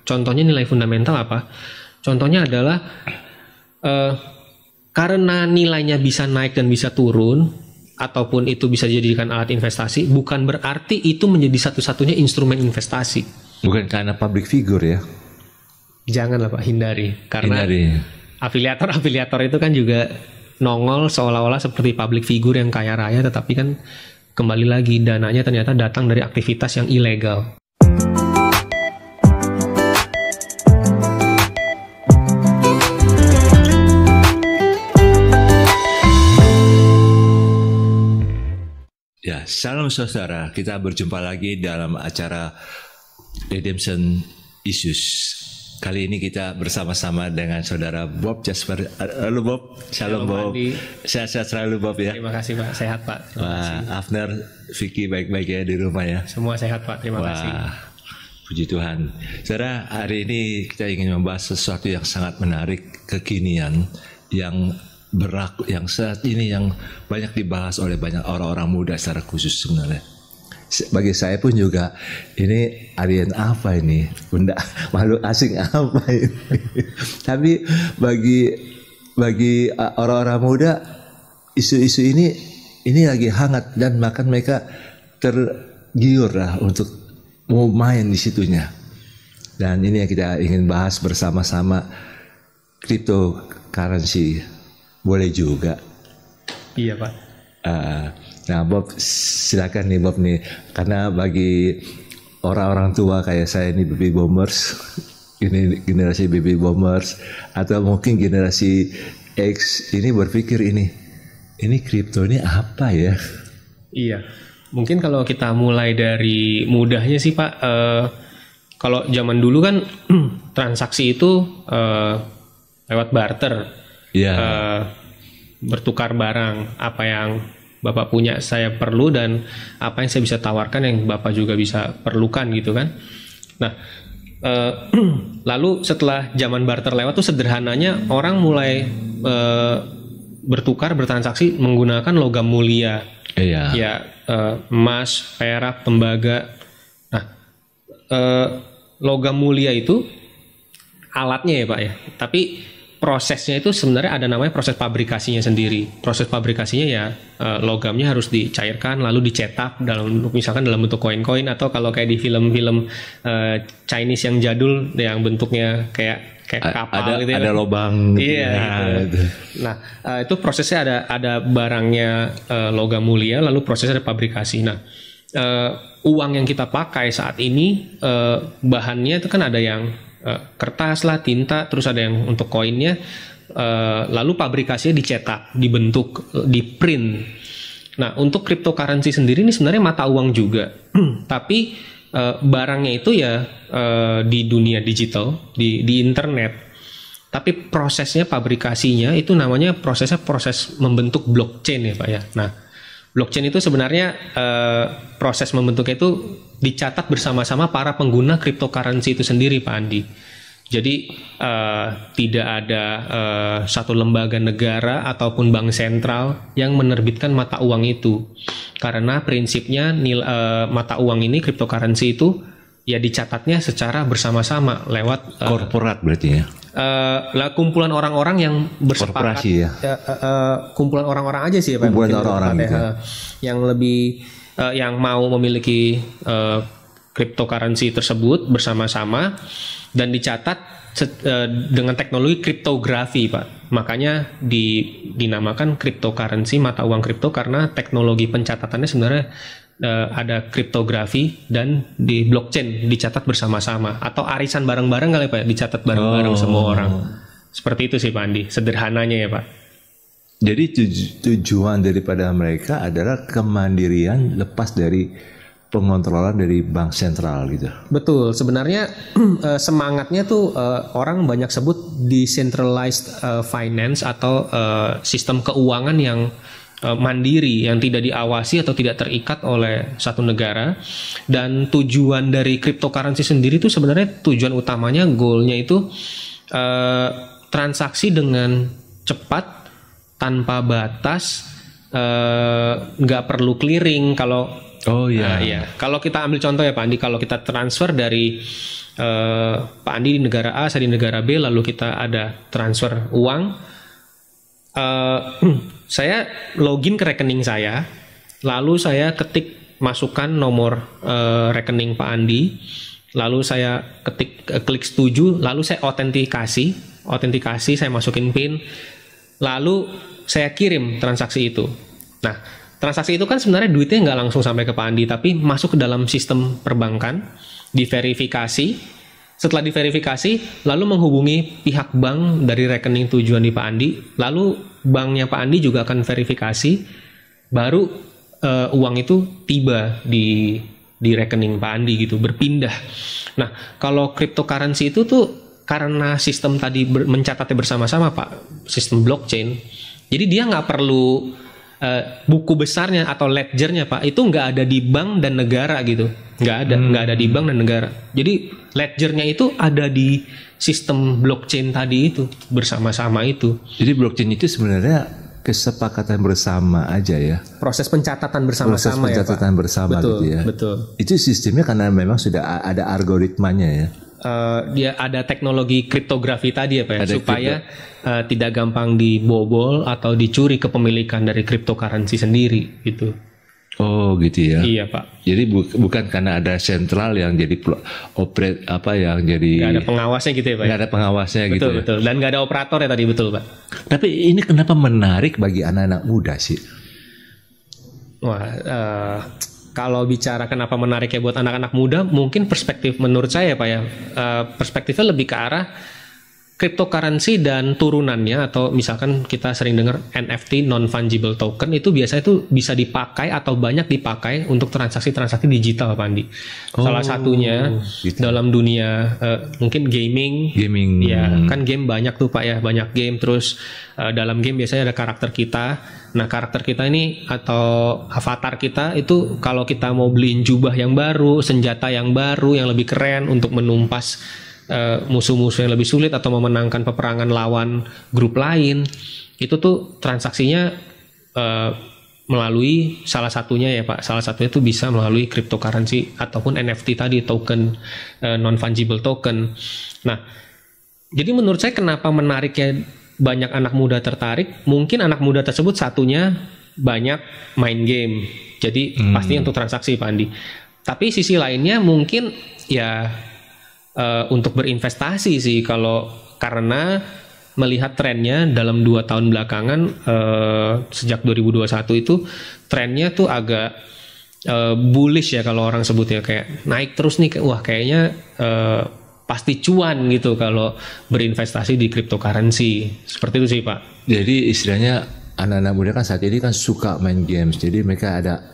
Contohnya nilai fundamental apa? Contohnya adalah karena nilainya bisa naik dan bisa turun, ataupun itu bisa dijadikan alat investasi, bukan berarti itu menjadi satu-satunya instrumen investasi. Bukan karena public figure ya? Janganlah Pak, hindari. Karena afiliator itu kan juga nongol seolah-olah seperti public figure yang kaya raya, tetapi kan kembali lagi dananya ternyata datang dari aktivitas yang ilegal. Ya, salam saudara. Kita berjumpa lagi dalam acara Redemption Issues. Kali ini kita bersama-sama dengan saudara Bob Jasper. Halo Bob, shalom Bob. Sehat-sehat selalu Bob ya. Terima kasih Pak, sehat Pak. Wah, Afner, Vicky baik-baik ya di rumah ya. Semua sehat Pak, terima kasih. Puji Tuhan. Saudara, hari ini kita ingin membahas sesuatu yang sangat menarik, kekinian yang berlaku, yang saat ini yang banyak dibahas oleh banyak orang-orang muda secara khusus sebenarnya. Bagi saya pun juga ini alien apa ini, benda makhluk asing apa ini. Tapi bagi orang-orang muda isu-isu ini lagi hangat dan bahkan mereka tergiur lah untuk mau main di situnya. Dan ini yang kita ingin bahas bersama-sama, cryptocurrency. Boleh juga. Iya Pak. Nah Bob, silakan nih Bob nih, karena bagi orang-orang tua kayak saya ini baby boomers, ini generasi baby boomers atau mungkin generasi X ini berpikir ini kripto ini apa ya? Iya, mungkin kalau kita mulai dari mudahnya sih Pak, kalau zaman dulu kan transaksi itu lewat barter. Bertukar barang, apa yang Bapak punya saya perlu dan apa yang saya bisa tawarkan yang Bapak juga bisa perlukan gitu kan. Nah, lalu setelah zaman barter lewat tuh sederhananya orang mulai bertransaksi menggunakan logam mulia, emas, perak, tembaga. Nah, logam mulia itu alatnya ya Pak ya, tapi prosesnya itu sebenarnya ada namanya proses pabrikasinya sendiri. Proses pabrikasinya ya logamnya harus dicairkan lalu dicetak dalam misalkan dalam bentuk koin-koin, atau kalau kayak di film-film Chinese yang jadul yang bentuknya kayak kapal gitu ya. Ada lubang gitu. Iya, gitu. Nah, itu prosesnya ada barangnya logam mulia lalu prosesnya ada pabrikasi. Nah, uang yang kita pakai saat ini bahannya itu kan ada yang kertas lah, tinta, terus ada yang untuk koinnya, lalu pabrikasinya dicetak, dibentuk, di print. Nah, untuk cryptocurrency sendiri ini sebenarnya mata uang juga, tapi barangnya itu ya di dunia digital, di internet. Tapi prosesnya pabrikasinya itu namanya proses membentuk blockchain ya Pak ya. Nah, blockchain itu sebenarnya proses membentuknya itu dicatat bersama-sama para pengguna cryptocurrency itu sendiri Pak Andi. Jadi tidak ada satu lembaga negara ataupun bank sentral yang menerbitkan mata uang itu. Karena prinsipnya mata uang ini, cryptocurrency itu ya dicatatnya secara bersama-sama lewat korporat berarti ya. Kumpulan orang-orang yang bersepakat. Korporasi ya. Kumpulan orang-orang aja sih ya Pak. Kumpulan orang-orang gitu. Yang lebih yang mau memiliki cryptocurrency tersebut bersama-sama dan dicatat dengan teknologi kriptografi Pak. Makanya dinamakan cryptocurrency, mata uang kripto, karena teknologi pencatatannya sebenarnya ada kriptografi dan di blockchain dicatat bersama-sama, atau arisan bareng-bareng kali Pak, dicatat bareng-bareng semua orang. Seperti itu sih Pak Andi, sederhananya ya Pak. Jadi tujuan daripada mereka adalah kemandirian lepas dari pengontrolan dari bank sentral gitu. Betul, sebenarnya semangatnya tuh orang banyak sebut decentralized finance atau sistem keuangan yang mandiri, yang tidak diawasi atau tidak terikat oleh satu negara. Dan tujuan dari cryptocurrency sendiri itu sebenarnya tujuan utamanya, goalnya itu transaksi dengan cepat, tanpa batas, nggak perlu clearing. Kalau kalau kita ambil contoh ya Pak Andi, kalau kita transfer dari Pak Andi di negara A, saya di negara B, lalu kita ada transfer uang. Saya login ke rekening saya, lalu saya ketik masukkan nomor rekening Pak Andi, lalu saya klik setuju, lalu saya autentikasi, saya masukin PIN, lalu saya kirim transaksi itu. Nah, transaksi itu kan sebenarnya duitnya nggak langsung sampai ke Pak Andi, tapi masuk ke dalam sistem perbankan, diverifikasi. Setelah diverifikasi, lalu menghubungi pihak bank dari rekening tujuan di Pak Andi, lalu banknya Pak Andi juga akan verifikasi, baru uang itu tiba di rekening Pak Andi gitu, berpindah. Nah, kalau cryptocurrency itu tuh karena sistem tadi mencatatnya bersama-sama Pak, sistem blockchain, jadi dia nggak perlu buku besarnya atau ledgernya Pak, itu nggak ada di bank dan negara gitu, nggak ada di bank dan negara. Jadi ledgernya itu ada di sistem blockchain tadi itu, bersama-sama itu. Jadi blockchain itu sebenarnya kesepakatan bersama aja ya. Proses pencatatan bersama-sama ya Pak. Proses pencatatan bersama betul, gitu ya. Betul. Itu sistemnya karena memang sudah ada algoritmanya ya. Dia ada teknologi kriptografi tadi ya Pak ya, supaya tidak gampang dibobol atau dicuri kepemilikan dari cryptocurrency sendiri gitu. Oh gitu ya. Iya Pak. Jadi bukan karena ada sentral yang jadi operate yang jadi. Nggak ada pengawasnya gitu ya Pak. Nggak ada pengawasnya betul, gitu. Betul betul. Dan nggak ada operator ya tadi, betul Pak. Tapi ini kenapa menarik bagi anak-anak muda sih? Wah, kalau bicara kenapa menarik ya buat anak-anak muda, mungkin perspektif menurut saya Pak ya, perspektifnya lebih ke arah cryptocurrency dan turunannya, atau misalkan kita sering dengar NFT, non-fungible token, itu biasanya itu bisa dipakai atau banyak dipakai untuk transaksi-transaksi digital Pak Andi. Salah satunya gitu. Dalam dunia mungkin gaming, ya kan game banyak tuh Pak ya, banyak game. Terus dalam game biasanya ada karakter kita. Nah, karakter kita ini atau avatar kita itu kalau kita mau beliin jubah yang baru, senjata yang baru yang lebih keren untuk menumpas musuh-musuh yang lebih sulit atau memenangkan peperangan lawan grup lain, itu tuh transaksinya melalui salah satunya ya Pak, salah satunya itu bisa melalui cryptocurrency ataupun NFT tadi, token non-fungible token. Nah, jadi menurut saya kenapa menariknya banyak anak muda tertarik, mungkin anak muda tersebut satunya banyak main game, jadi pastinya untuk transaksi Pak Andi. Tapi sisi lainnya mungkin ya untuk berinvestasi sih, karena melihat trennya dalam 2 tahun belakangan, sejak 2021 itu trennya tuh agak bullish ya kalau orang sebutnya, kayak naik terus nih, wah kayaknya pasti cuan gitu kalau berinvestasi di cryptocurrency, seperti itu sih Pak. Jadi istilahnya anak-anak muda kan saat ini kan suka main games, jadi mereka ada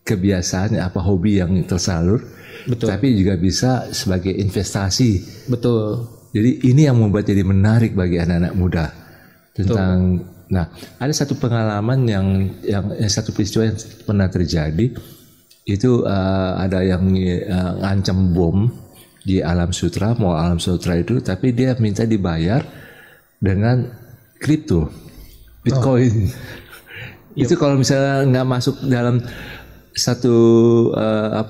kebiasaan hobi yang tersalur. Betul. Tapi juga bisa sebagai investasi. Betul. Jadi ini yang membuat jadi menarik bagi anak-anak muda tentang. Betul. Nah, ada satu pengalaman yang satu peristiwa yang pernah terjadi itu, ada yang ngancam bom di Alam Sutra, mau Alam Sutra itu, tapi dia minta dibayar dengan kripto, Bitcoin. Itu kalau misalnya nggak masuk dalam satu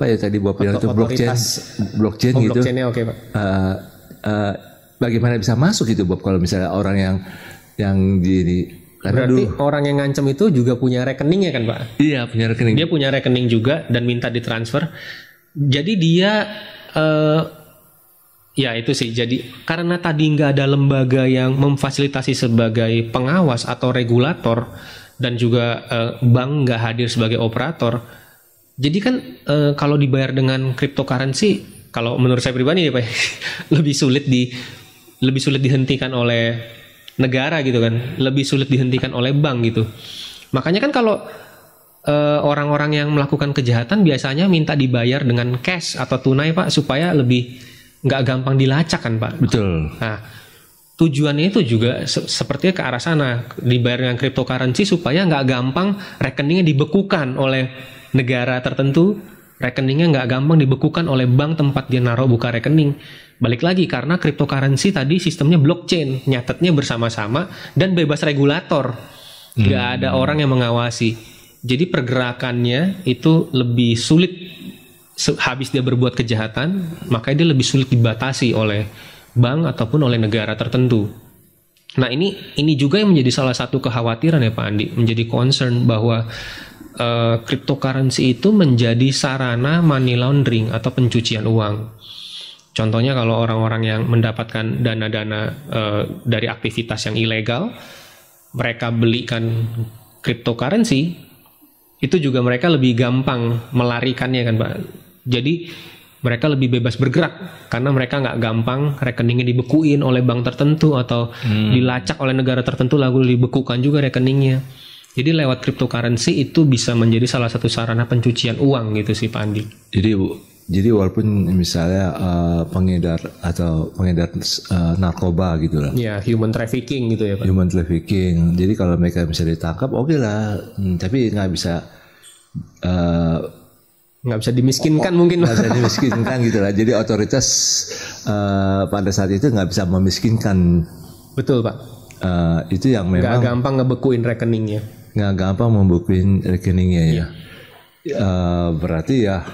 tadi Bob bilang itu blockchain gitu. Blockchainnya oke Pak. Bagaimana bisa masuk itu Bob kalau misalnya orang yang di berarti orang yang ngancem itu juga punya rekeningnya kan Pak? Iya, punya rekening. Dia punya rekening juga dan minta ditransfer. Jadi dia ya itu sih. Jadi karena tadi nggak ada lembaga yang memfasilitasi sebagai pengawas atau regulator, dan juga bank nggak hadir sebagai operator. Jadi kan kalau dibayar dengan cryptocurrency, kalau menurut saya pribadi ya Pak, lebih sulit dihentikan oleh negara gitu kan, lebih sulit dihentikan oleh bank gitu. Makanya kan kalau orang-orang yang melakukan kejahatan biasanya minta dibayar dengan cash atau tunai Pak, supaya lebih nggak gampang dilacak kan Pak. Betul. Nah, tujuannya itu juga sepertinya ke arah sana, dibayar dengan cryptocurrency supaya nggak gampang rekeningnya dibekukan oleh negara tertentu, rekeningnya nggak gampang dibekukan oleh bank tempat dia naruh buka rekening. Balik lagi, karena cryptocurrency tadi sistemnya blockchain, nyatetnya bersama-sama dan bebas regulator, nggak ada orang yang mengawasi. Jadi pergerakannya itu lebih sulit habis dia berbuat kejahatan, maka dia lebih sulit dibatasi oleh bank ataupun oleh negara tertentu. Nah ini juga yang menjadi salah satu kekhawatiran ya Pak Andi, menjadi concern bahwa cryptocurrency itu menjadi sarana money laundering atau pencucian uang. Contohnya kalau orang-orang yang mendapatkan dana-dana dari aktivitas yang ilegal, mereka belikan cryptocurrency, itu juga mereka lebih gampang melarikannya kan Pak. Jadi mereka lebih bebas bergerak karena mereka nggak gampang rekeningnya dibekuin oleh bank tertentu atau dilacak oleh negara tertentu lalu dibekukan juga rekeningnya. Jadi lewat cryptocurrency itu bisa menjadi salah satu sarana pencucian uang gitu sih Pak Andi. Jadi walaupun misalnya pengedar narkoba gitu lah. Ya, human trafficking gitu ya Pak. Human trafficking. Jadi kalau mereka bisa ditangkap oke lah, tapi nggak bisa dimiskinkan mungkin. Nggak bisa dimiskinkan gitu lah. Jadi otoritas pada saat itu nggak bisa memiskinkan. Betul Pak. Itu yang memang nggak gampang ngebekuin rekeningnya. Nggak gampang membekuin rekeningnya ya. Berarti ya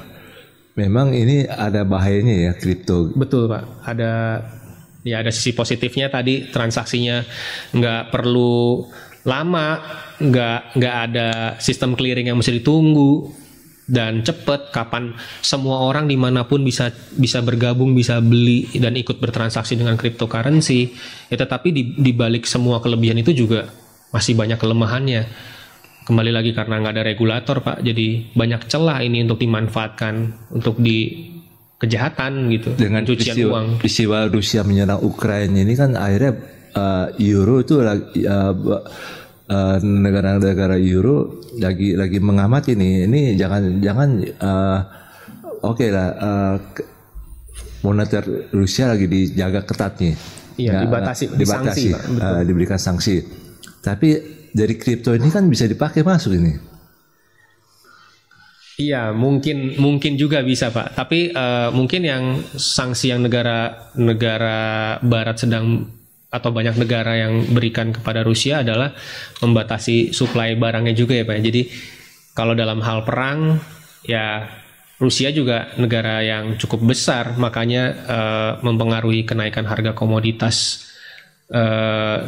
memang ini ada bahayanya ya kripto. Betul Pak. Ada sisi positifnya tadi, transaksinya nggak perlu lama, nggak ada sistem clearing yang mesti ditunggu, dan cepet, kapan semua orang dimanapun bisa bergabung, bisa beli dan ikut bertransaksi dengan cryptocurrency. Ya tetapi di balik semua kelebihan itu juga masih banyak kelemahannya. Kembali lagi karena nggak ada regulator Pak, jadi banyak celah ini untuk dimanfaatkan untuk di kejahatan gitu. Dengan peristiwa Rusia menyerang Ukraina ini kan akhirnya euro itu negara-negara euro lagi mengamati ini jangan oke lah, moneter Rusia lagi dijaga ketat nih. Iya, dibatasi, diberikan sanksi. Tapi dari kripto ini kan bisa dipakai masuk ini. Iya, mungkin juga bisa Pak. Tapi mungkin yang sanksi yang negara Barat sedang atau banyak negara yang berikan kepada Rusia adalah membatasi suplai barangnya juga ya Pak. Jadi kalau dalam hal perang ya Rusia juga negara yang cukup besar, makanya mempengaruhi kenaikan harga komoditas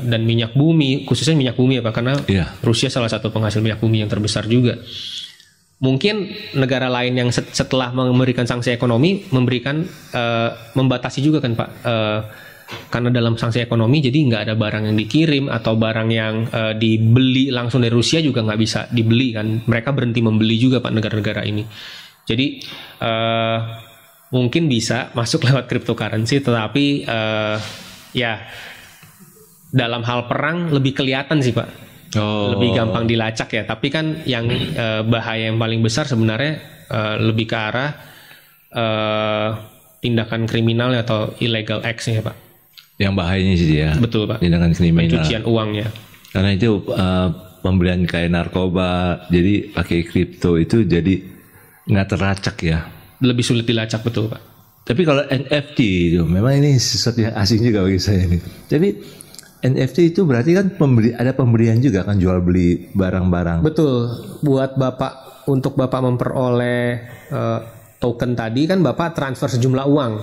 dan minyak bumi, khususnya minyak bumi ya Pak, karena Rusia salah satu penghasil minyak bumi yang terbesar juga. Mungkin negara lain yang setelah memberikan sanksi ekonomi membatasi juga kan Pak, karena dalam sanksi ekonomi jadi nggak ada barang yang dikirim atau barang yang dibeli langsung dari Rusia juga nggak bisa dibeli kan, mereka berhenti membeli juga Pak negara-negara ini. Jadi mungkin bisa masuk lewat cryptocurrency, tetapi ya dalam hal perang lebih kelihatan sih Pak, lebih gampang dilacak ya. Tapi kan yang bahaya yang paling besar sebenarnya lebih ke arah tindakan kriminal atau illegal acts ya Pak. Yang bahayanya sih ya. Betul Pak. Tindakan kriminal. Pencucian uangnya. Karena itu pembelian kayak narkoba, jadi pakai kripto itu jadi nggak terlacak ya. Lebih sulit dilacak, betul Pak. Tapi kalau NFT itu memang ini sesuatu yang asing juga bagi saya ini. Tapi NFT itu berarti kan ada pemberian juga kan, jual beli barang-barang. Betul. Buat Bapak, untuk Bapak memperoleh token tadi kan Bapak transfer sejumlah uang.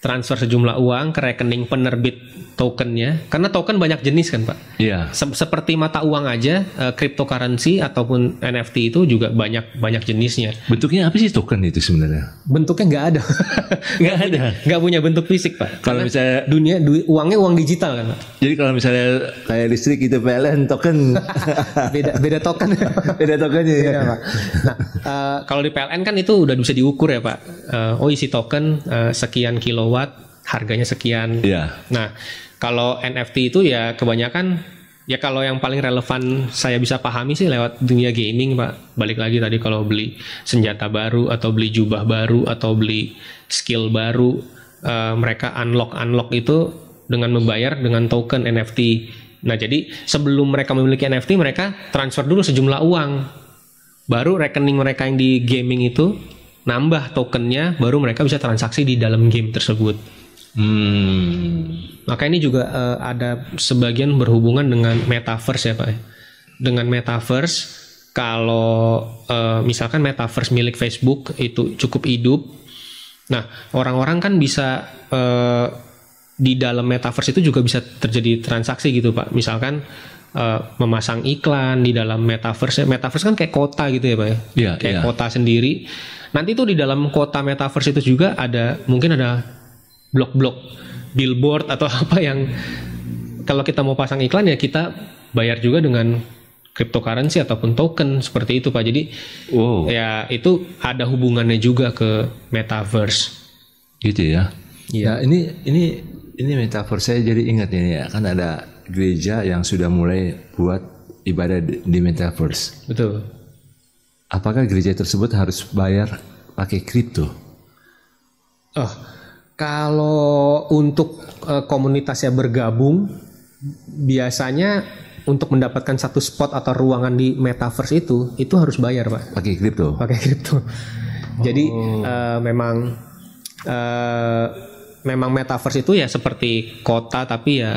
Transfer sejumlah uang ke rekening penerbit tokennya. Karena token banyak jenis kan Pak. Iya. Seperti mata uang aja, cryptocurrency ataupun NFT itu juga banyak jenisnya. Bentuknya apa sih token itu sebenarnya? Bentuknya nggak ada. Nggak ada. Nggak punya bentuk fisik Pak. Kalau misalnya uangnya uang digital kan Pak. Jadi kalau misalnya kayak listrik itu PLN token. beda token. Beda tokennya ya. Pak. Nah kalau di PLN kan itu udah bisa diukur ya Pak. Isi token sekian kilowatt, harganya sekian. Iya. Nah, kalau NFT itu ya kebanyakan, ya kalau yang paling relevan saya bisa pahami sih lewat dunia gaming Pak. Balik lagi tadi kalau beli senjata baru atau beli jubah baru atau beli skill baru, mereka unlock itu dengan membayar dengan token NFT. Nah, jadi sebelum mereka memiliki NFT, mereka transfer dulu sejumlah uang. Baru rekening mereka yang di gaming itu nambah tokennya, baru mereka bisa transaksi di dalam game tersebut. Maka ini juga ada sebagian berhubungan dengan metaverse ya Pak. Dengan metaverse, kalau misalkan metaverse milik Facebook itu cukup hidup, nah orang-orang kan bisa di dalam metaverse itu juga bisa terjadi transaksi gitu Pak. Misalkan memasang iklan di dalam metaverse. Metaverse kan kayak kota gitu ya Pak ya. Iya, Kayak iya. kota sendiri. Nanti tuh di dalam kota metaverse itu juga mungkin ada blok-blok billboard atau apa yang kalau kita mau pasang iklan ya kita bayar juga dengan cryptocurrency ataupun token seperti itu Pak. Jadi ya itu ada hubungannya juga ke metaverse. Gitu ya. Iya. Ya, ini metaverse saya jadi ingat ini ya, kan ada gereja yang sudah mulai buat ibadah di metaverse. Betul. Apakah gereja tersebut harus bayar pakai kripto? Oh, kalau untuk komunitasnya bergabung, biasanya untuk mendapatkan satu spot atau ruangan di metaverse itu harus bayar Pak. Pakai kripto? Pakai kripto. Jadi memang metaverse itu ya seperti kota tapi ya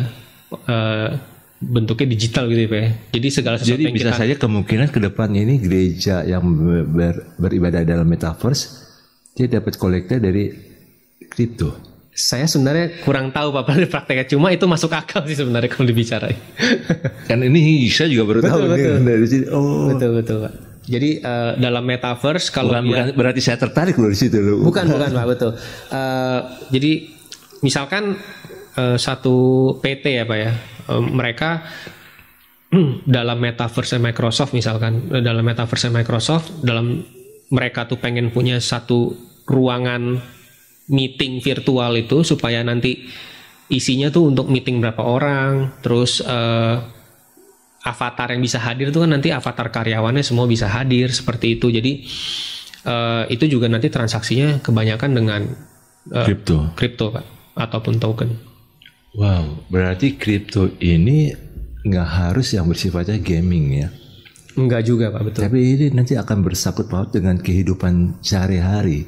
bentuknya digital gitu ya Pak. Jadi segala sesuatu Jadi yang bisa saja kemungkinan ke depan ini gereja yang beribadah dalam metaverse dia dapat kolektor dari kripto. saya sebenarnya kurang tahu Pak pada prakteknya, cuma itu masuk akal sih sebenarnya kalau dibicarain. Kan ini saya juga baru tahu betul. dari sini. Oh. Betul Pak. Jadi dalam metaverse kalau bukan berarti saya tertarik loh di situ loh. Bukan Pak, betul. Jadi misalkan satu PT ya Pak ya, mereka dalam metaverse Microsoft misalkan, dalam mereka tuh pengen punya satu ruangan meeting virtual itu supaya nanti isinya tuh untuk meeting berapa orang, terus avatar yang bisa hadir itu kan nanti avatar karyawannya semua bisa hadir seperti itu. Jadi itu juga nanti transaksinya kebanyakan dengan kripto Pak ataupun token. Wow, berarti kripto ini nggak harus yang bersifatnya gaming ya? Enggak juga Pak, betul. Tapi ini nanti akan bersangkut paut dengan kehidupan sehari-hari.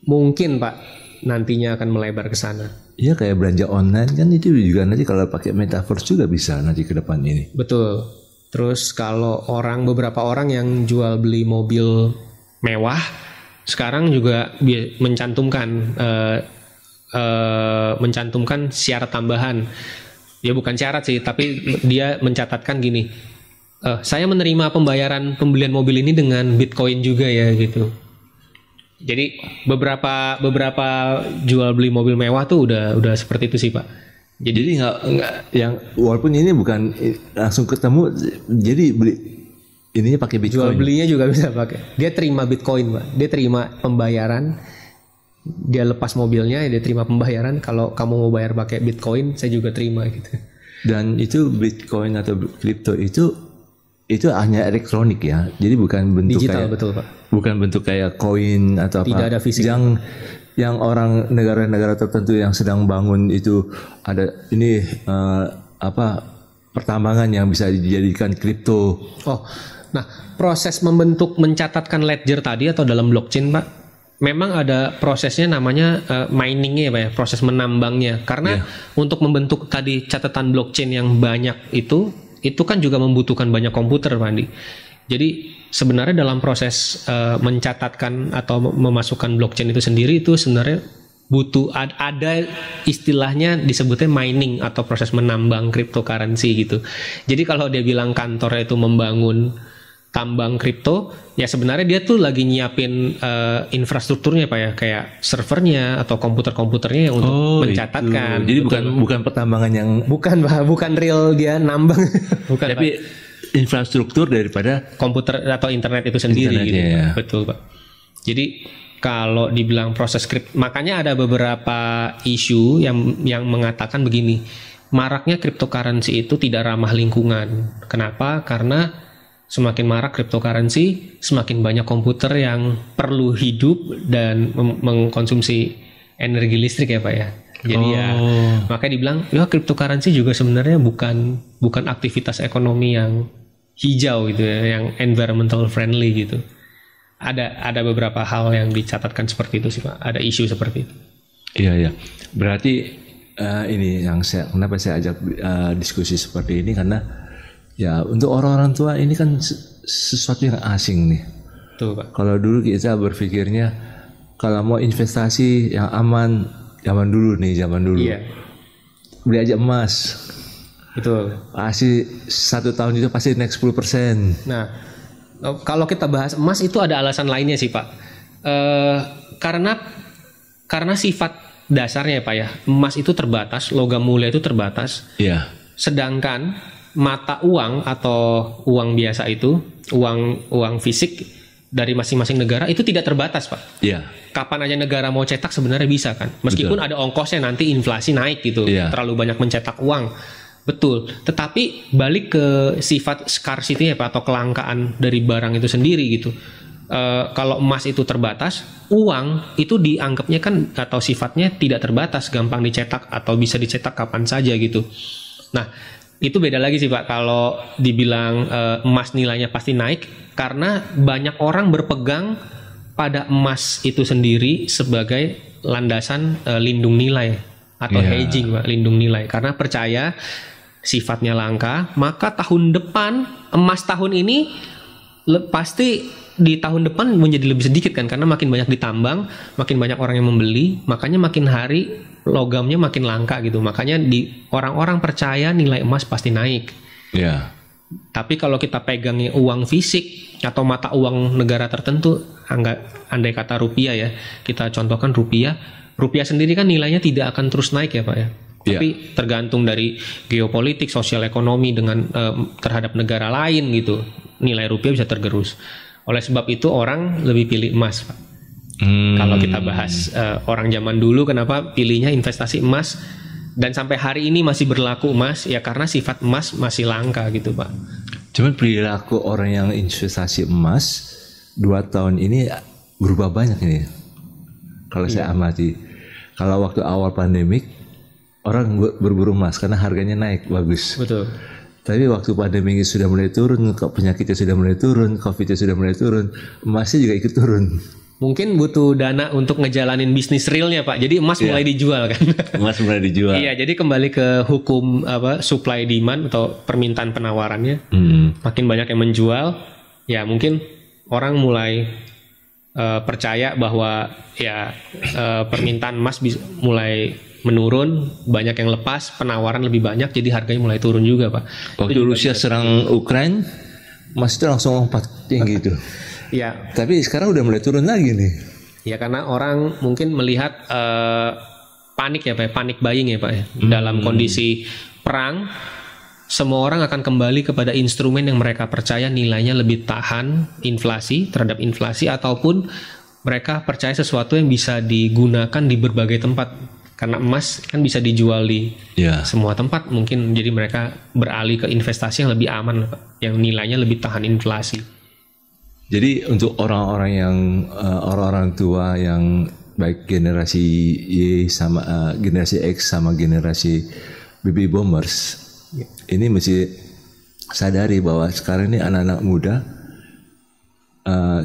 Mungkin Pak nantinya akan melebar ke sana. Iya, kayak belanja online kan itu juga nanti kalau pakai metaverse juga bisa nanti ke depan ini. Betul. Terus kalau beberapa orang yang jual beli mobil mewah sekarang juga mencantumkan syarat tambahan. Ya bukan syarat sih, tapi dia mencatatkan gini. Saya menerima pembelian mobil ini dengan Bitcoin juga ya gitu. Jadi beberapa jual beli mobil mewah tuh udah seperti itu sih Pak. Jadi nggak yang walaupun ini bukan langsung ketemu, jadi beli ininya pakai Bitcoin. Jual belinya juga bisa pakai. Dia terima Bitcoin Pak. Dia terima pembayaran. Dia lepas mobilnya, dia terima pembayaran. Kalau kamu mau bayar pakai Bitcoin, saya juga terima gitu. Dan itu Bitcoin atau kripto itu hanya elektronik ya. Jadi bukan bentuk digital, kayak betul Pak. Bukan bentuk kayak koin atau Tidak apa. ada fisik. Yang orang negara-negara tertentu yang sedang bangun itu ada ini pertambangan yang bisa dijadikan kripto. Oh, nah proses mencatatkan ledger tadi atau dalam blockchain Pak, memang ada prosesnya namanya miningnya Pak ya, proses menambangnya. Karena untuk membentuk tadi catatan blockchain yang banyak itu kan juga membutuhkan banyak komputer Pak Andi. Jadi sebenarnya dalam proses mencatatkan atau memasukkan blockchain itu sendiri itu sebenarnya butuh ada istilahnya disebutnya mining atau proses menambang cryptocurrency gitu. Jadi kalau dia bilang kantornya itu membangun tambang kripto, ya sebenarnya dia tuh lagi nyiapin infrastrukturnya Pak ya, kayak servernya atau komputernya untuk mencatatkan. Itu. Jadi bukan pertambangan yang bukan Pak, bukan real dia nambang. Bukan. Tapi Pak, infrastruktur daripada komputer atau internet itu sendiri gitu. Ya. Betul Pak. Jadi kalau dibilang proses makanya ada beberapa isu yang mengatakan begini, maraknya cryptocurrency itu tidak ramah lingkungan. Kenapa? Karena semakin marak cryptocurrency, semakin banyak komputer yang perlu hidup dan mengkonsumsi energi listrik ya Pak ya. Jadi makanya dibilang ya cryptocurrency juga sebenarnya bukan aktivitas ekonomi yang hijau gitu ya, yang environmental friendly gitu. Ada beberapa hal yang dicatatkan seperti itu sih Pak. Ada isu seperti itu. Iya. Berarti ini yang kenapa saya ajak diskusi seperti ini karena Ya, untuk orang-orang tua ini kan sesuatu yang asing nih. Tuh Pak. Kalau dulu kita berpikirnya kalau mau investasi yang aman zaman dulu. Iya. Beli aja emas. Betul. Pasti 1 tahun itu pasti naik 10%. Nah, kalau kita bahas emas itu ada alasan lainnya sih Pak. Karena sifat dasarnya ya Pak ya, emas itu terbatas, logam mulia itu terbatas. Iya. Sedangkan mata uang atau uang biasa itu, uang fisik dari masing-masing negara itu tidak terbatas Pak. Iya. Kapan aja negara mau cetak sebenarnya bisa kan. Meskipun ada ongkosnya nanti inflasi naik gitu. Iya. Terlalu banyak mencetak uang. Betul. Tetapi balik ke sifat scarcity ya Pak, atau kelangkaan dari barang itu sendiri gitu. Kalau emas itu terbatas, uang itu dianggapnya kan atau sifatnya tidak terbatas, gampang dicetak atau bisa dicetak kapan saja gitu. Nah, itu beda lagi sih Pak kalau dibilang emas nilainya pasti naik, karena banyak orang berpegang pada emas itu sendiri sebagai landasan lindung nilai atau hedging Pak, lindung nilai, karena percaya sifatnya langka, maka tahun depan emas tahun ini pasti di tahun depan menjadi lebih sedikit kan, karena makin banyak ditambang, makin banyak orang yang membeli, makanya makin hari logamnya makin langka gitu. Makanya di orang-orang percaya nilai emas pasti naik. Iya. Tapi kalau kita pegangnya uang fisik atau mata uang negara tertentu, andai kata rupiah ya, kita contohkan rupiah sendiri kan nilainya tidak akan terus naik ya Pak ya. Tapi tergantung dari geopolitik, sosial ekonomi dengan terhadap negara lain gitu, nilai rupiah bisa tergerus. Oleh sebab itu orang lebih pilih emas Pak. Kalau kita bahas orang zaman dulu kenapa pilihnya investasi emas dan sampai hari ini masih berlaku emas, ya karena sifat emas masih langka gitu Pak. Cuman perilaku orang yang investasi emas 2 tahun ini berubah banyak ini. Kalau saya amati, kalau waktu awal pandemik orang berburu emas karena harganya naik bagus. Betul. Tapi waktu pandemi sudah mulai turun, penyakitnya sudah mulai turun, COVID-nya sudah mulai turun, emasnya juga ikut turun. Mungkin butuh dana untuk ngejalanin bisnis realnya Pak. Jadi emas mulai dijual kan. Emas mulai dijual. Iya, jadi kembali ke hukum supply demand atau permintaan penawarannya. Makin banyak yang menjual, ya mungkin orang mulai percaya bahwa ya permintaan emas mulai menurun, banyak yang lepas, penawaran lebih banyak, jadi harganya mulai turun juga Pak. Waktu Rusia serang Ukraina, emas itu langsung lompat tinggi itu. Ya. Tapi sekarang udah mulai turun lagi nih. Ya karena orang mungkin melihat panik ya Pak, panik buying ya Pak ya. Dalam kondisi perang, semua orang akan kembali kepada instrumen yang mereka percaya nilainya lebih tahan terhadap inflasi, ataupun mereka percaya sesuatu yang bisa digunakan di berbagai tempat. Karena emas kan bisa dijual di semua tempat, mungkin jadi mereka beralih ke investasi yang lebih aman Pak, yang nilainya lebih tahan inflasi. Jadi untuk orang-orang yang orang-orang tua yang baik generasi Y sama generasi X sama generasi baby boomers, ini mesti sadari bahwa sekarang ini anak-anak muda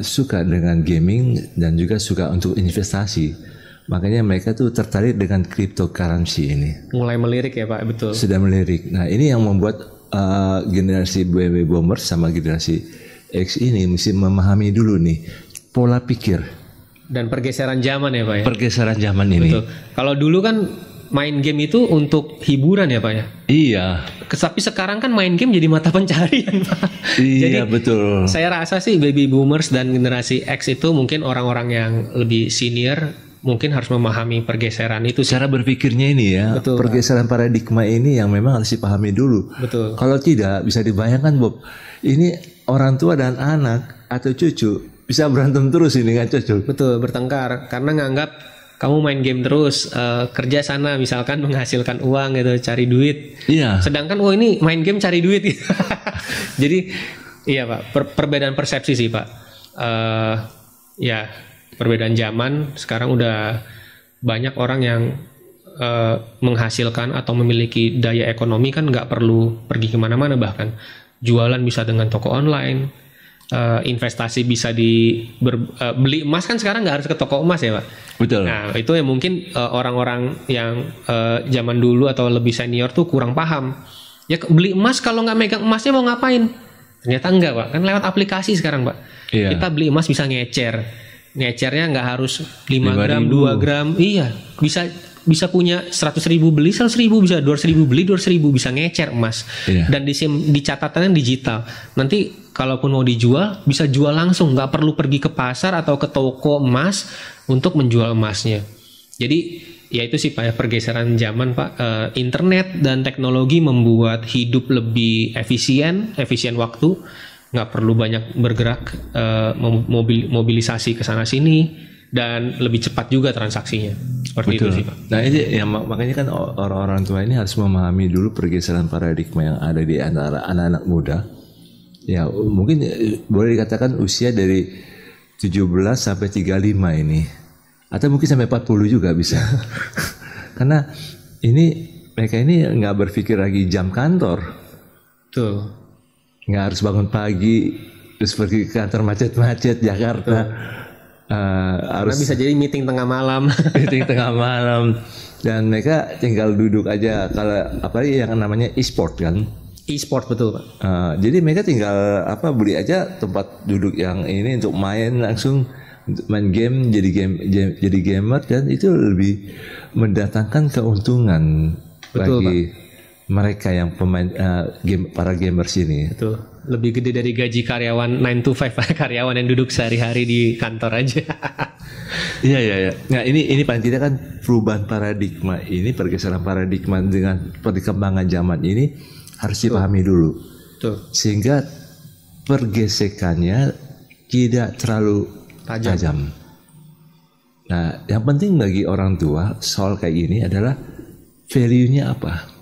suka dengan gaming dan juga suka untuk investasi. Makanya mereka tuh tertarik dengan cryptocurrency ini. Mulai melirik ya Pak, betul. Sudah melirik. Nah ini yang membuat generasi baby boomers sama generasi X ini mesti memahami dulu nih pola pikir dan pergeseran zaman ya Pak ya. Pergeseran zaman ini. Betul. Kalau dulu kan main game itu untuk hiburan ya Pak ya. Iya. Tapi sekarang kan main game jadi mata pencarian Pak. Iya, jadi, betul. Saya rasa sih baby boomers dan generasi X itu mungkin orang-orang yang lebih senior mungkin harus memahami pergeseran itu. Cara berpikirnya ini ya. Betul, pergeseran paradigma ini yang memang harus dipahami dulu. Betul. Kalau tidak bisa dibayangkan Bob, ini orang tua dan anak atau cucu bisa berantem terus ini nggak cocok. Betul, bertengkar karena nganggap kamu main game terus, kerja sana misalkan menghasilkan uang gitu, cari duit. Iya. Sedangkan ini main game cari duit. Jadi iya Pak, perbedaan persepsi sih Pak. Ya perbedaan zaman, sekarang udah banyak orang yang menghasilkan atau memiliki daya ekonomi kan nggak perlu pergi kemana-mana, bahkan jualan bisa dengan toko online, investasi bisa beli emas kan sekarang nggak harus ke toko emas ya Pak. Betul. Nah itu yang mungkin orang-orang yang zaman dulu atau lebih senior tuh kurang paham. Ya beli emas kalau nggak megang emasnya mau ngapain? Ternyata enggak Pak, kan lewat aplikasi sekarang Pak. Iya. Kita beli emas bisa ngecer. Ngecernya nggak harus 5 gram, 2 gram. Iya, bisa punya 100.000 beli 100.000, bisa 200.000 beli 200.000, bisa ngecer emas. Iya. Dan di catatannya digital. Nanti kalaupun mau dijual bisa jual langsung, nggak perlu pergi ke pasar atau ke toko emas untuk menjual emasnya. Jadi ya itu sih Pak ya, pergeseran zaman Pak. Internet dan teknologi membuat hidup lebih efisien waktu, nggak perlu banyak bergerak, mobilisasi ke sana sini, dan lebih cepat juga transaksinya. Seperti Betul. itu sih Pak. Nah ini ya, makanya kan orang-orang tua ini harus memahami dulu pergeseran paradigma yang ada di antara anak-anak muda. Ya mungkin boleh dikatakan usia dari 17 sampai 35 ini. Atau mungkin sampai 40 juga bisa. Karena mereka ini nggak berpikir lagi jam kantor. Tuh. Nggak harus bangun pagi terus pergi ke kantor macet-macet Jakarta. Harus bisa jadi meeting tengah malam. Meeting tengah malam. Dan mereka tinggal duduk aja. Kalau apalagi yang namanya e-sport kan. E-sport betul Pak. Jadi mereka tinggal beli aja tempat duduk yang ini untuk main langsung. Main game jadi gamer, dan itu lebih mendatangkan keuntungan betul, bagi Pak. Mereka yang pemain para gamers ini. Betul. Lebih gede dari gaji karyawan 9 to 5 Pak. Karyawan yang duduk sehari-hari di kantor aja. Iya. Nah ini paling tidak kan perubahan paradigma ini, pergeseran paradigma dengan perkembangan zaman ini harus dipahami dulu. Betul. Sehingga pergesekannya tidak terlalu tajam. Nah, yang penting bagi orang tua soal kayak gini adalah value-nya apa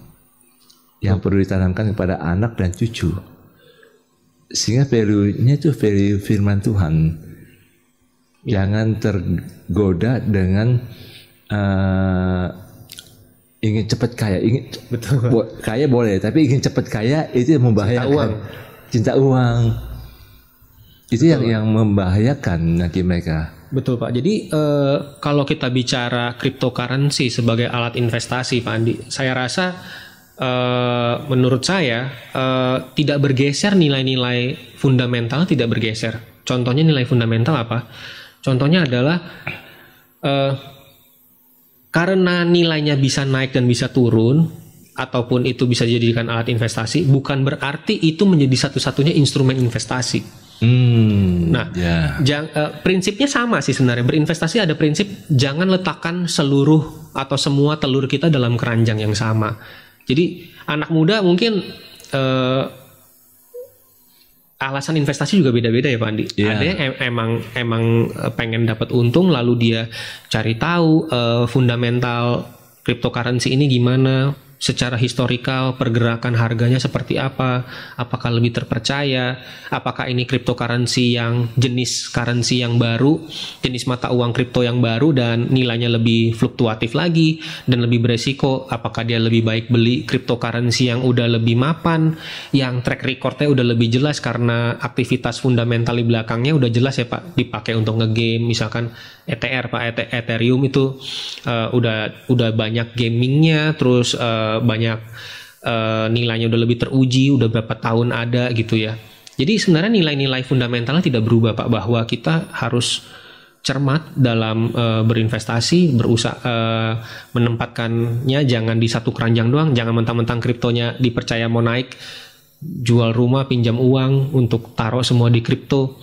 yang perlu ditanamkan kepada anak dan cucu, sehingga value-nya itu value firman Tuhan. Jangan tergoda dengan ingin cepat kaya, kaya boleh, tapi ingin cepat kaya itu membahayakan. Cinta uang. Itu yang membahayakan nanti mereka. Betul Pak. Jadi kalau kita bicara cryptocurrency sebagai alat investasi Pak Andi, saya rasa menurut saya tidak bergeser nilai-nilai fundamental, tidak bergeser. Contohnya nilai fundamental apa? Contohnya adalah karena nilainya bisa naik dan bisa turun, ataupun itu bisa dijadikan alat investasi, bukan berarti itu menjadi satu-satunya instrumen investasi. Prinsipnya sama sih sebenarnya. Berinvestasi ada prinsip jangan letakkan seluruh atau semua telur kita dalam keranjang yang sama. Jadi anak muda mungkin alasan investasi juga beda-beda ya Pak Andi. Yeah. Ada yang emang pengen dapat untung, lalu dia cari tahu fundamental cryptocurrency ini gimana, secara historikal pergerakan harganya seperti apa, apakah lebih terpercaya, apakah ini cryptocurrency yang jenis currency yang baru, jenis mata uang kripto yang baru dan nilainya lebih fluktuatif lagi dan lebih beresiko, apakah dia lebih baik beli cryptocurrency yang udah lebih mapan, yang track recordnya udah lebih jelas karena aktivitas fundamental di belakangnya udah jelas ya Pak, dipakai untuk ngegame, misalkan ETR Pak, Ethereum itu udah banyak gamingnya, terus banyak nilainya udah lebih teruji, udah berapa tahun ada gitu ya. Jadi sebenarnya nilai-nilai fundamentalnya tidak berubah Pak, bahwa kita harus cermat dalam berinvestasi, berusaha menempatkannya jangan di satu keranjang doang, jangan mentang-mentang kriptonya dipercaya mau naik, jual rumah, pinjam uang untuk taruh semua di kripto,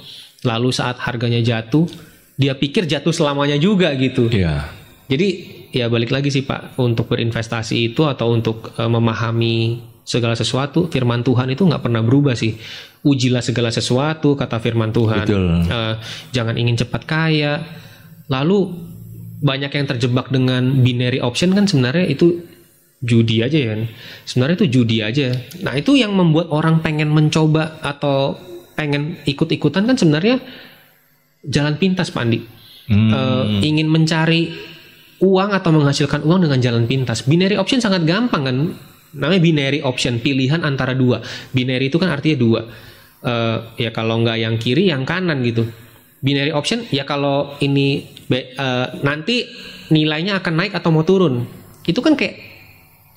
lalu saat harganya jatuh, dia pikir jatuh selamanya juga gitu. Iya. Jadi ya balik lagi sih Pak, untuk berinvestasi itu atau untuk memahami segala sesuatu, firman Tuhan itu nggak pernah berubah sih. Ujilah segala sesuatu, kata firman Tuhan. Jangan ingin cepat kaya. Lalu banyak yang terjebak dengan binary option, kan sebenarnya itu judi aja ya. Sebenarnya itu judi aja. Nah itu yang membuat orang pengen mencoba atau pengen ikut-ikutan, kan sebenarnya jalan pintas Pak Andi. Ingin mencari uang atau menghasilkan uang dengan jalan pintas. Binary option sangat gampang kan, namanya binary option, pilihan antara dua. Binary itu kan artinya dua, ya kalau nggak yang kiri yang kanan gitu. Binary option ya kalau ini nanti nilainya akan naik atau mau turun. Itu kan kayak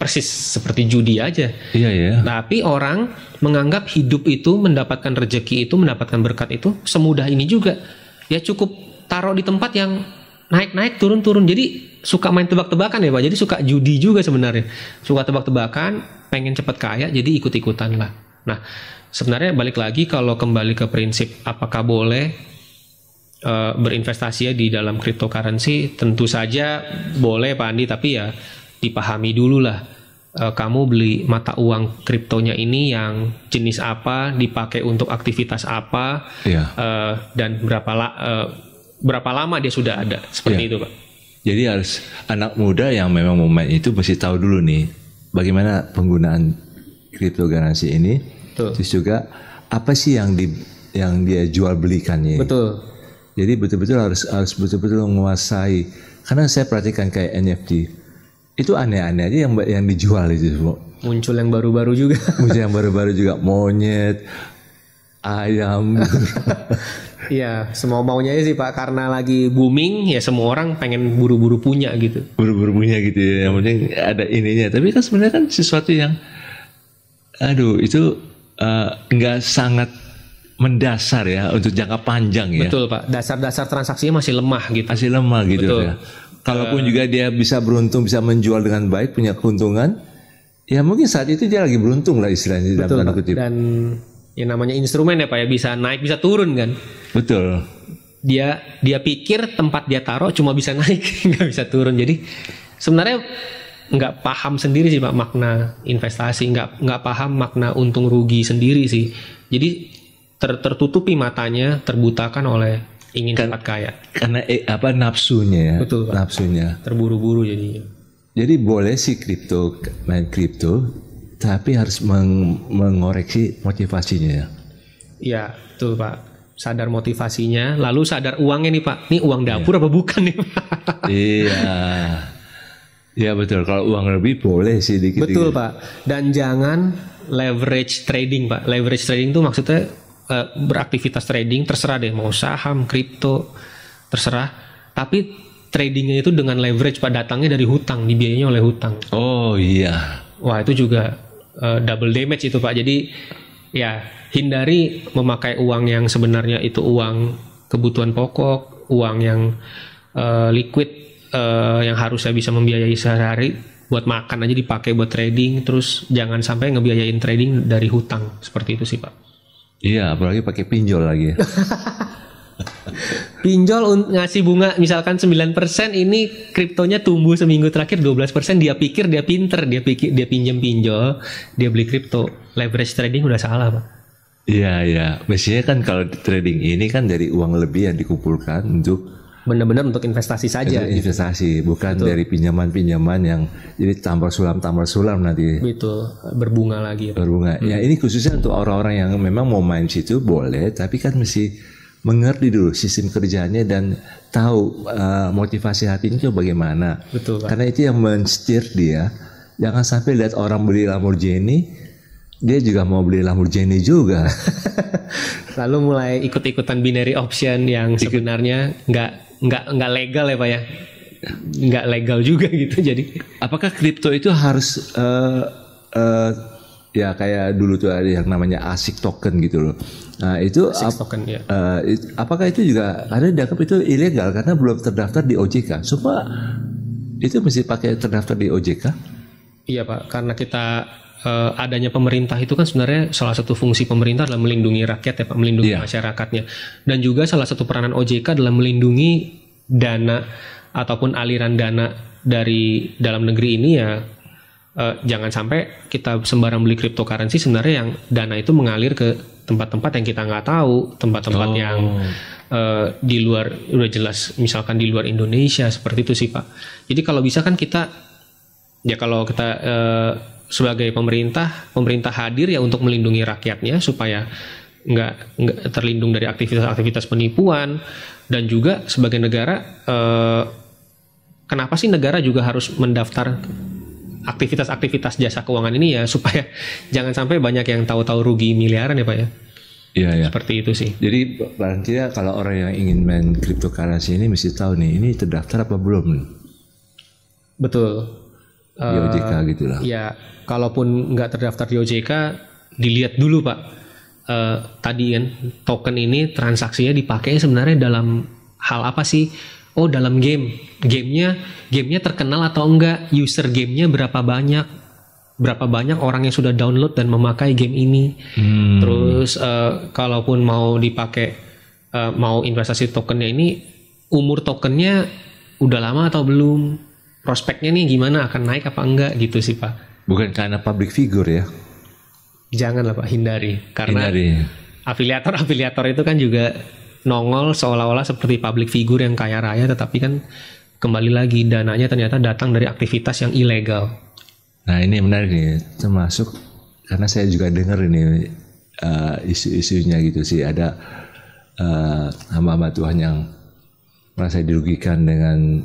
persis seperti judi aja. Iya ya. Tapi orang menganggap hidup itu, mendapatkan rezeki itu, mendapatkan berkat itu semudah ini juga. Ya cukup taruh di tempat yang naik-naik, turun-turun. Jadi suka main tebak-tebakan ya Pak. Jadi suka judi juga sebenarnya. Suka tebak-tebakan, pengen cepat kaya, jadi ikut-ikutan lah. Nah, sebenarnya balik lagi kalau kembali ke prinsip apakah boleh berinvestasi ya di dalam cryptocurrency, tentu saja boleh Pak Andi, tapi ya dipahami dulu lah. Kamu beli mata uang kriptonya ini yang jenis apa, dipakai untuk aktivitas apa, dan berapa lama dia sudah ada, seperti itu Pak. Jadi harus anak muda yang memang mau main itu mesti tahu dulu nih bagaimana penggunaan cryptocurrency ini. Betul. Terus juga apa sih yang dia jual belikannya. Betul. Jadi betul-betul harus betul-betul menguasai. Karena saya perhatikan kayak NFT itu aneh-aneh aja yang dijual itu semua. Muncul yang baru-baru juga. Muncul yang baru-baru juga, monyet, ayam. Iya, semua maunya sih Pak, karena lagi booming ya semua orang pengen buru-buru punya gitu. Buru-buru punya gitu ya. Yang penting ada ininya. Tapi kan sebenarnya kan sesuatu yang itu nggak sangat mendasar ya untuk jangka panjang ya. Betul Pak, dasar-dasar transaksinya masih lemah gitu. Masih lemah gitu. Betul. Ya. Kalaupun juga dia bisa beruntung, bisa menjual dengan baik, punya keuntungan, ya mungkin saat itu dia lagi beruntung lah istilahnya. Betul Pak, dan ya namanya instrumen ya Pak ya, bisa naik bisa turun kan. Betul. Dia pikir tempat dia taruh cuma bisa naik, nggak bisa turun. Jadi sebenarnya nggak paham sendiri sih Pak makna investasi, nggak paham makna untung rugi sendiri sih. Jadi tertutupi matanya, terbutakan oleh ingin cepat kaya. Karena nafsunya ya. Betul Pak. Nafsunya. Terburu-buru jadinya. Jadi boleh sih main kripto, tapi harus mengoreksi motivasinya ya. Iya, betul Pak. Sadar motivasinya, lalu sadar uangnya nih Pak. Ini uang dapur apa bukan nih Pak? Iya. Iya betul. Kalau uang lebih boleh sih dikit. Betul Pak. Dan jangan leverage trading Pak. Leverage trading itu maksudnya beraktivitas trading, terserah deh mau saham, kripto, terserah. Tapi tradingnya itu dengan leverage Pak, datangnya dari hutang, dibiayainya oleh hutang. Oh iya. Wah itu juga double damage itu Pak. Jadi ya hindari memakai uang yang sebenarnya itu uang kebutuhan pokok, uang yang liquid yang harusnya bisa membiayai sehari-hari, buat makan aja dipakai buat trading. Terus jangan sampai ngebiayain trading dari hutang, seperti itu sih Pak. Iya, apalagi pakai pinjol lagi. Pinjol ngasih bunga misalkan 9%, ini kriptonya tumbuh seminggu terakhir 12%, dia pikir dia pinter, dia pinjam pinjol, dia beli kripto. Leverage trading udah salah Pak. Iya. Biasanya kan kalau trading ini kan dari uang lebih yang dikumpulkan untuk benar-benar untuk investasi saja. Investasi, bukan betul. Dari pinjaman-pinjaman yang jadi tambah sulam nanti. Betul, berbunga lagi. Berbunga. Ya ini khususnya untuk orang-orang yang memang mau main situ boleh, tapi kan mesti mengerti dulu sistem kerjanya dan tahu motivasi hatinya itu bagaimana. Betul Pak. Karena itu yang men-steer dia. Jangan sampai lihat orang beli Lamborghini, dia juga mau beli Lamborghini juga. Lalu mulai ikut-ikutan binary option yang sebenarnya nggak legal ya Pak ya, nggak legal juga gitu. Jadi apakah kripto itu harus ya kayak dulu tuh ada yang namanya ASIC token gitu loh. Nah itu token, ya. Apakah itu juga karena dianggap itu ilegal karena belum terdaftar di OJK. Supaya itu mesti pakai terdaftar di OJK? Iya Pak, karena kita adanya pemerintah itu kan sebenarnya salah satu fungsi pemerintah adalah melindungi rakyat ya Pak, melindungi masyarakatnya. Dan juga salah satu peranan OJK adalah melindungi dana ataupun aliran dana dari dalam negeri ini ya. Jangan sampai kita sembarang beli cryptocurrency, sebenarnya yang dana itu mengalir ke tempat-tempat yang kita nggak tahu, tempat-tempat yang di luar, udah jelas misalkan di luar Indonesia, seperti itu sih Pak. Jadi kalau bisa kan kita ya kalau kita sebagai pemerintah hadir ya untuk melindungi rakyatnya supaya nggak terlindung dari aktivitas-aktivitas penipuan. Dan juga sebagai negara, kenapa sih negara juga harus mendaftar aktivitas-aktivitas jasa keuangan ini ya, supaya jangan sampai banyak yang tahu-tahu rugi miliaran ya Pak ya. Iya. Seperti itu sih. Jadi paling tidak kalau orang yang ingin main cryptocurrency ini mesti tahu nih, ini terdaftar apa belum? Betul. di OJK gitulah. Ya, kalaupun nggak terdaftar di OJK, dilihat dulu Pak. Tadi kan token ini transaksinya dipakai sebenarnya dalam hal apa sih? Oh, dalam gamenya terkenal atau enggak? User gamenya berapa banyak orang yang sudah download dan memakai game ini. Terus kalaupun mau dipakai, mau investasi tokennya ini, umur tokennya udah lama atau belum? Prospeknya nih gimana, akan naik apa enggak gitu sih Pak. Bukan karena public figure ya? Janganlah Pak, hindari. Karena afiliator itu kan juga nongol seolah-olah seperti public figure yang kaya raya, tetapi kan kembali lagi dananya ternyata datang dari aktivitas yang ilegal. Nah ini menarik nih, termasuk karena saya juga dengar ini isu-isunya gitu sih, ada hamba-hamba Tuhan yang merasa dirugikan dengan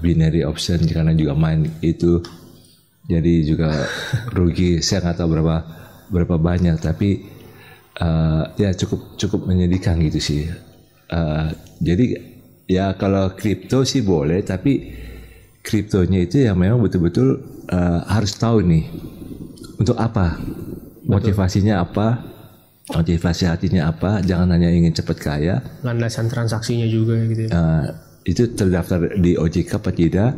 binary option karena juga main itu, jadi juga rugi. Saya nggak tahu berapa banyak, tapi ya cukup menyedihkan gitu sih. Jadi ya kalau kripto sih boleh, tapi kriptonya itu yang memang betul-betul harus tahu nih untuk apa, motivasinya apa, motivasi hatinya apa. Jangan hanya ingin cepat kaya. Landasan transaksinya juga gitu. Itu terdaftar di OJK apa tidak?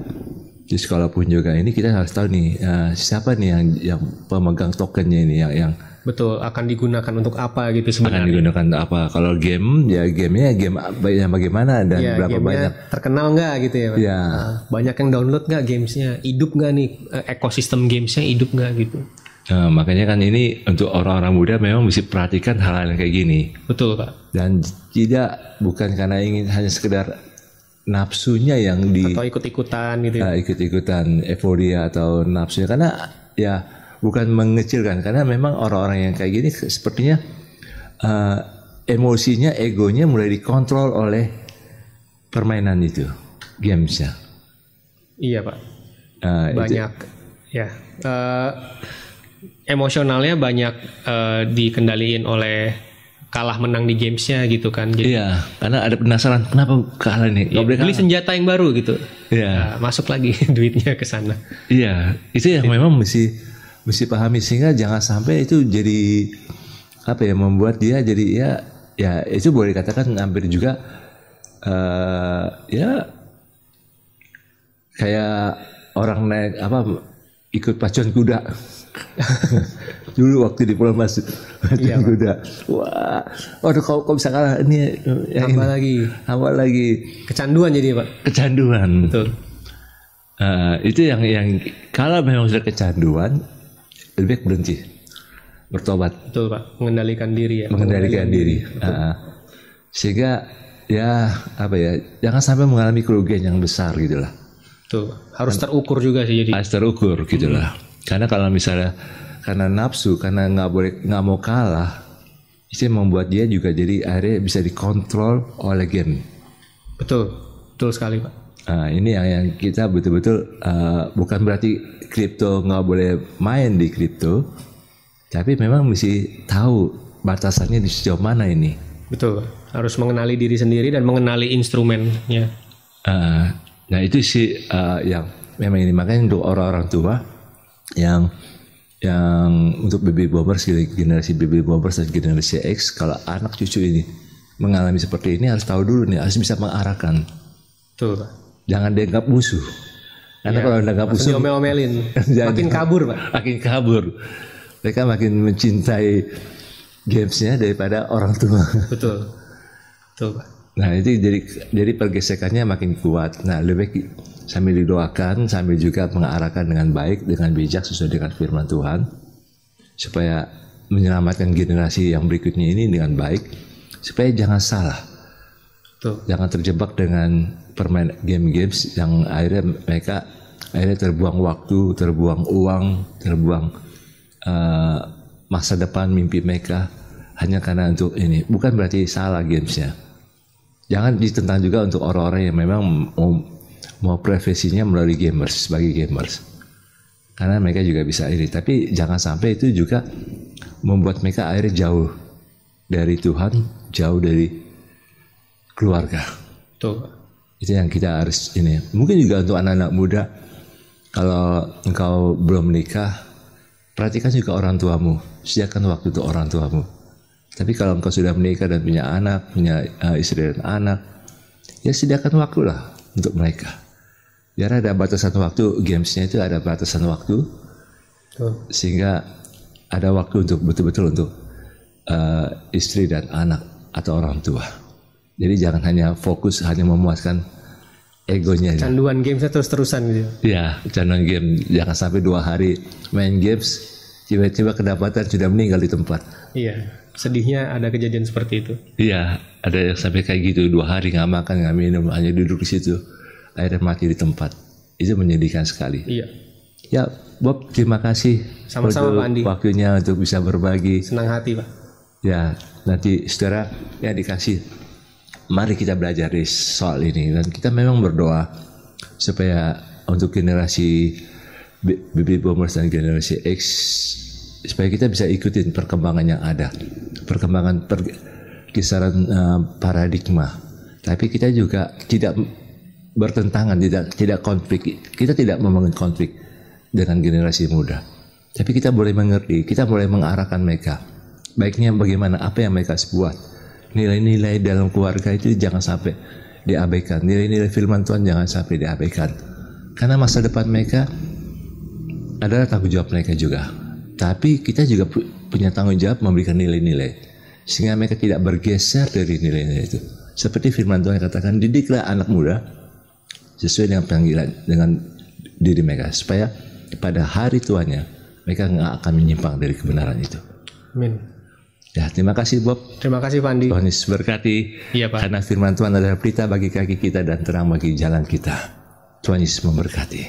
Terus kalaupun juga ini kita harus tahu nih siapa nih yang pemegang tokennya ini, yang betul akan digunakan untuk apa gitu sebenarnya. Akan digunakan untuk apa? Kalau gamenya game yang bagaimana dan ya, berapa banyak? Terkenal nggak gitu ya? Ya. Banyak yang download nggak gamesnya? Hidup nggak nih ekosistem gamesnya, hidup nggak gitu? Nah, makanya kan ini untuk orang-orang muda memang mesti perhatikan hal-hal kayak gini. Betul Pak. Dan bukan karena ingin hanya sekedar nafsunya yang atau ikut-ikutan gitu ya. Ikut-ikutan euforia atau nafsunya, karena ya bukan mengecilkan, karena memang orang-orang yang kayak gini sepertinya emosinya, egonya mulai dikontrol oleh permainan itu, gamesnya. Iya Pak. Banyak ya emosionalnya banyak dikendaliin oleh kalah menang di gamesnya gitu kan. Jadi, iya, karena ada penasaran kenapa kalah nih. Ya, beli senjata yang baru gitu. Iya. Masuk lagi duitnya ke sana. Iya, itu yang memang mesti pahami, sehingga jangan sampai itu jadi apa ya, membuat dia jadi ya itu boleh dikatakan hampir juga ya kayak orang naik ikut pacuan kuda. Dulu waktu di Pulau Mas pacuan kuda. Wah, waduh kau bisa kalah ini. Tambah lagi. Kecanduan jadi Pak. Kecanduan. Betul. Itu yang kalau memang sudah kecanduan, lebih baik berhenti, bertobat. Betul Pak. Mengendalikan diri ya. Mengendalikan diri. Sehingga ya jangan sampai mengalami kerugian yang besar gitulah. Tuh, harus terukur juga sih jadi. Harus terukur gitulah. Karena kalau misalnya karena nafsu, karena nggak mau kalah, itu membuat dia juga jadi akhirnya bisa dikontrol oleh game. Betul sekali Pak. Nah, ini yang kita betul-betul bukan berarti kripto nggak boleh main di kripto, tapi memang mesti tahu batasannya di sejauh mana ini. Betul, harus mengenali diri sendiri dan mengenali instrumennya. Nah itu sih yang memang ini, makanya untuk orang-orang tua yang untuk baby boomers, generasi baby boomers dan generasi X, kalau anak cucu ini mengalami seperti ini harus tahu dulu nih, harus bisa mengarahkan. Betul. Jangan dianggap musuh. Karena kalau dianggap musuh, diomel-omelin, makin kabur Pak. Makin kabur. Mereka makin mencintai gamesnya daripada orang tua. Betul Pak. Nah itu jadi pergesekannya makin kuat. Nah lebih baik sambil didoakan, sambil juga mengarahkan dengan baik, dengan bijak sesuai dengan firman Tuhan, supaya menyelamatkan generasi yang berikutnya ini dengan baik, supaya jangan salah. Jangan terjebak dengan permain game-games yang akhirnya mereka terbuang waktu, terbuang uang, terbuang masa depan mimpi mereka hanya karena untuk ini. Bukan berarti salah gamesnya. Jangan ditentang juga untuk orang-orang yang memang mau profesinya melalui gamers, sebagai gamers, karena mereka juga bisa ini. Tapi jangan sampai itu juga membuat mereka akhirnya jauh dari Tuhan, jauh dari keluarga. Tuh. Itu yang kita harus ini. Mungkin juga untuk anak-anak muda, Kalau engkau belum menikah, perhatikan juga orang tuamu, sediakan waktu untuk orang tuamu. Tapi kalau engkau sudah menikah dan punya anak, punya istri dan anak, ya sediakan waktu lah untuk mereka. Biar ada batasan waktu, gamesnya itu ada batasan waktu, sehingga ada waktu untuk betul-betul untuk istri dan anak atau orang tua. Jadi jangan hanya fokus hanya memuaskan egonya. Canduan gamesnya terus-terusan gitu. Iya, canduan game. Jangan sampai 2 hari main games, tiba-tiba kedapatan sudah meninggal di tempat. Iya, sedihnya ada kejadian seperti itu. Iya, ada yang sampai kayak gitu, 2 hari nggak makan, nggak minum, hanya duduk di situ, akhirnya mati di tempat. Itu menyedihkan sekali. Iya. Ya, Bob, terima kasih. Sama-sama, Pak Andi. Waktunya untuk bisa berbagi. Senang hati, Pak. Ya, nanti saudara ya dikasih. Mari kita belajar di soal ini dan kita memang berdoa supaya untuk generasi baby boomers dan generasi X supaya kita bisa ikutin perkembangan yang ada, perkembangan kisaran paradigma. Tapi kita juga tidak bertentangan, tidak konflik. Kita tidak membangun konflik dengan generasi muda. Tapi kita boleh mengerti, kita boleh mengarahkan mereka. Baiknya bagaimana, apa yang mereka buat. Nilai-nilai dalam keluarga itu jangan sampai diabaikan. Nilai-nilai firman Tuhan jangan sampai diabaikan. Karena masa depan mereka adalah tanggung jawab mereka juga. Tapi kita juga punya tanggung jawab memberikan nilai-nilai. Sehingga mereka tidak bergeser dari nilai-nilai itu. Seperti firman Tuhan yang katakan, didiklah anak muda sesuai dengan panggilan, dengan diri mereka. Supaya pada hari tuanya mereka nggak akan menyimpang dari kebenaran itu. Amin. Ya, terima kasih Bob. Terima kasih Fandi. Tuhan Yesus berkati. Iya, Pak. Karena firman Tuhan adalah pelita bagi kaki kita dan terang bagi jalan kita. Tuhan Yesus memberkati.